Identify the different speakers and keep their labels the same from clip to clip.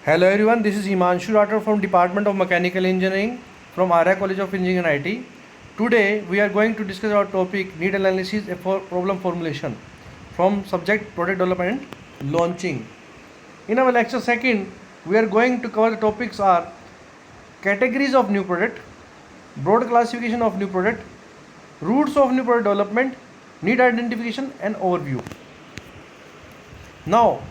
Speaker 1: Hello everyone, this is Himanshu Rathore from Department of Mechanical Engineering from Arya College of Engineering and IT. Today we are going to discuss our topic need analysis for problem formulation from subject product development and launching. In our lecture second, we are going to cover the topics are categories of new product, broad classification of new product, routes of new product development, need identification and overview. Now,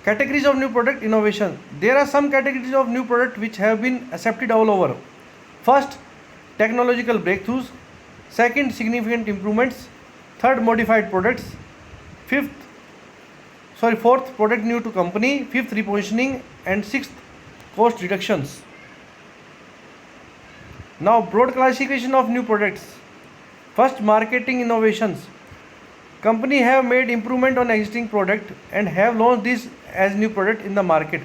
Speaker 1: categories of new product innovation. There are some categories of new product which have been accepted all over. First, technological breakthroughs. Second, significant improvements. Third, modified products. Fourth, product new to company. Fifth, repositioning. And sixth, cost reductions. Now, broad classification of new products. First, marketing innovations. Company have made improvement on existing product and have launched this as new product in the market.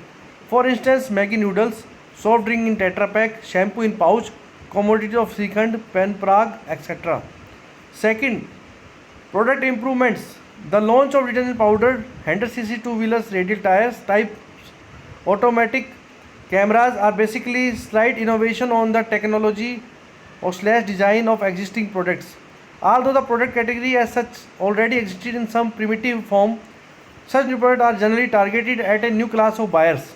Speaker 1: For instance, Maggi noodles, soft drink in Tetra Pak, shampoo in pouch, commodity of Srikhand, Pen Prague, etc. Second, product improvements. The launch of detergent powder, 100cc two-wheelers radial tires, type automatic cameras are basically slight innovation on the technology or / design of existing products. Although the product category as such already existed in some primitive form, such new products are generally targeted at a new class of buyers.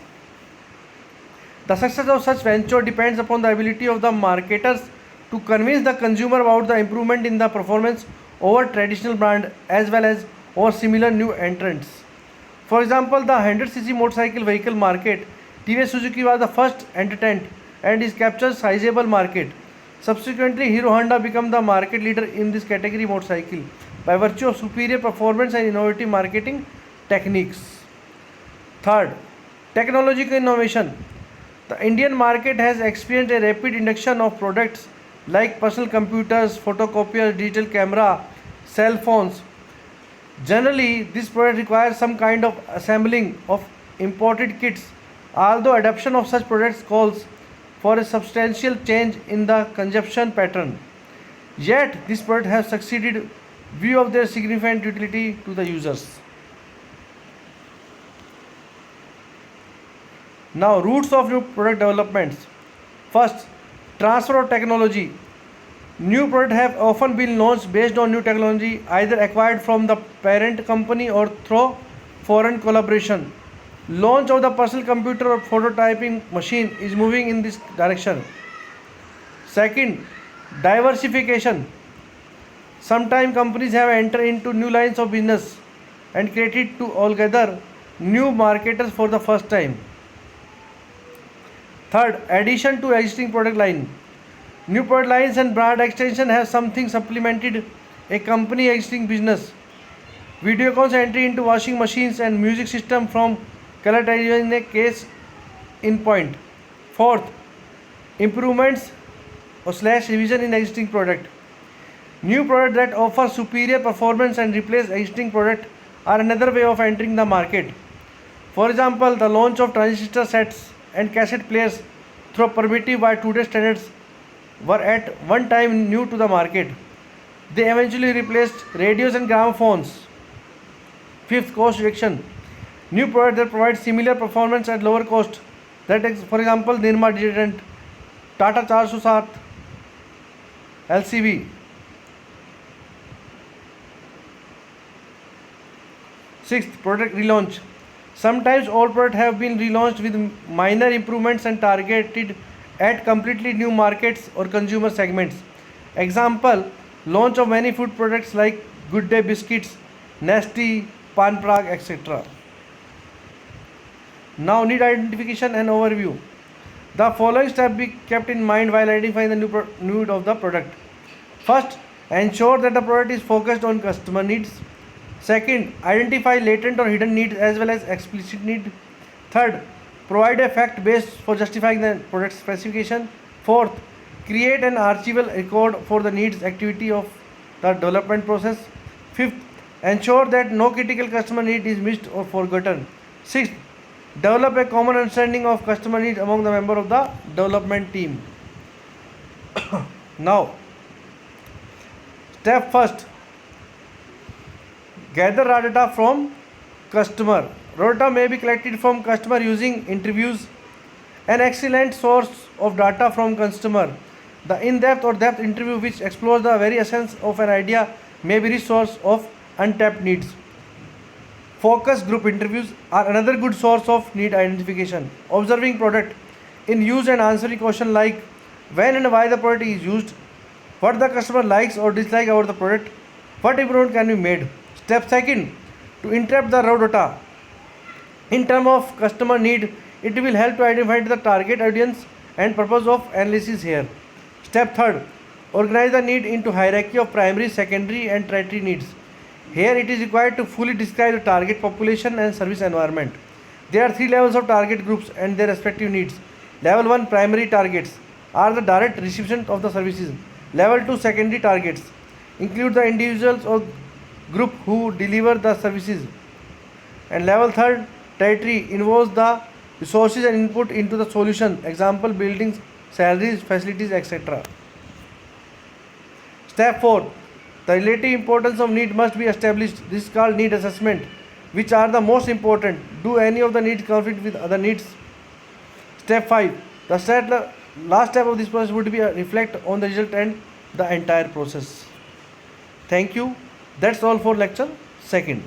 Speaker 1: The success of such venture depends upon the ability of the marketers to convince the consumer about the improvement in the performance over traditional brand as well as over similar new entrants. For example, the 100cc motorcycle vehicle market, TVS Suzuki was the first entrant and is captured sizable market. Subsequently, Hero Honda became the market leader in this category motorcycle by virtue of superior performance and innovative marketing techniques. Third, technological innovation. The Indian market has experienced a rapid induction of products like personal computers, photocopiers, digital camera, cell phones. Generally, this product requires some kind of assembling of imported kits, although adoption of such products calls for a substantial change in the consumption pattern. Yet, these products have succeeded view of their significant utility to the users. Now, routes of new product developments. First, transfer of technology. New products have often been launched based on new technology, either acquired from the parent company or through foreign collaboration. Launch of the personal computer or prototyping machine is moving in this direction. Second, diversification. Sometimes companies have entered into new lines of business and created to altogether new marketers for the first time. Third, addition to existing product line. New product lines and brand extension have something supplemented a company existing business. Videocon's entry into washing machines and music system from color television in a case in point. Fourth, improvements or / revision in existing product. New product that offer superior performance and replace existing product are another way of entering the market. For example, the launch of transistor sets and cassette players, though primitive by today's standards, were at one time new to the market. They eventually replaced radios and gramophones. Fifth, cost reduction. New product that provides similar performance at lower cost. That is, for example, Nirma detergent, Tata 407, LCV. Sixth, product relaunch. Sometimes all products have been relaunched with minor improvements and targeted at completely new markets or consumer segments. Example, launch of many food products like Good Day biscuits, Nestle, Pan Prague, etc. Now, need identification and overview. The following steps be kept in mind while identifying the need of the product. First, ensure that the product is focused on customer needs. Second, identify latent or hidden needs as well as explicit need. Third, provide a fact base for justifying the product specification. Fourth, create an archival record for the needs activity of the development process. Fifth, ensure that no critical customer need is missed or forgotten. Sixth, develop a common understanding of customer needs among the members of the development team. Now, step first, gather raw data from customer. Raw data may be collected from customer using interviews, an excellent source of data from customer. The in-depth or depth interview which explores the very essence of an idea may be resource of untapped needs. Focus group interviews are another good source of need identification. Observing product in use and answering questions like when and why the product is used, what the customer likes or dislikes about the product, what improvement can be made. Step second, to interpret the raw data. In terms of customer need, it will help to identify the target audience and purpose of analysis here. Step third, organize the need into hierarchy of primary, secondary and tertiary needs. Here it is required to fully describe the target population and service environment. There are three levels of target groups and their respective needs. Level 1 primary targets are the direct recipient of the services. Level 2 secondary targets include the individuals or group who deliver the services. And level 3 tertiary involves the resources and input into the solution, example buildings, salaries, facilities, etc. Step 4, the relative importance of need must be established. This is called need assessment. Which are the most important? Do any of the needs conflict with other needs? Step 5, the last step of this process would be a reflect on the result and the entire process. Thank you. That's all for lecture second.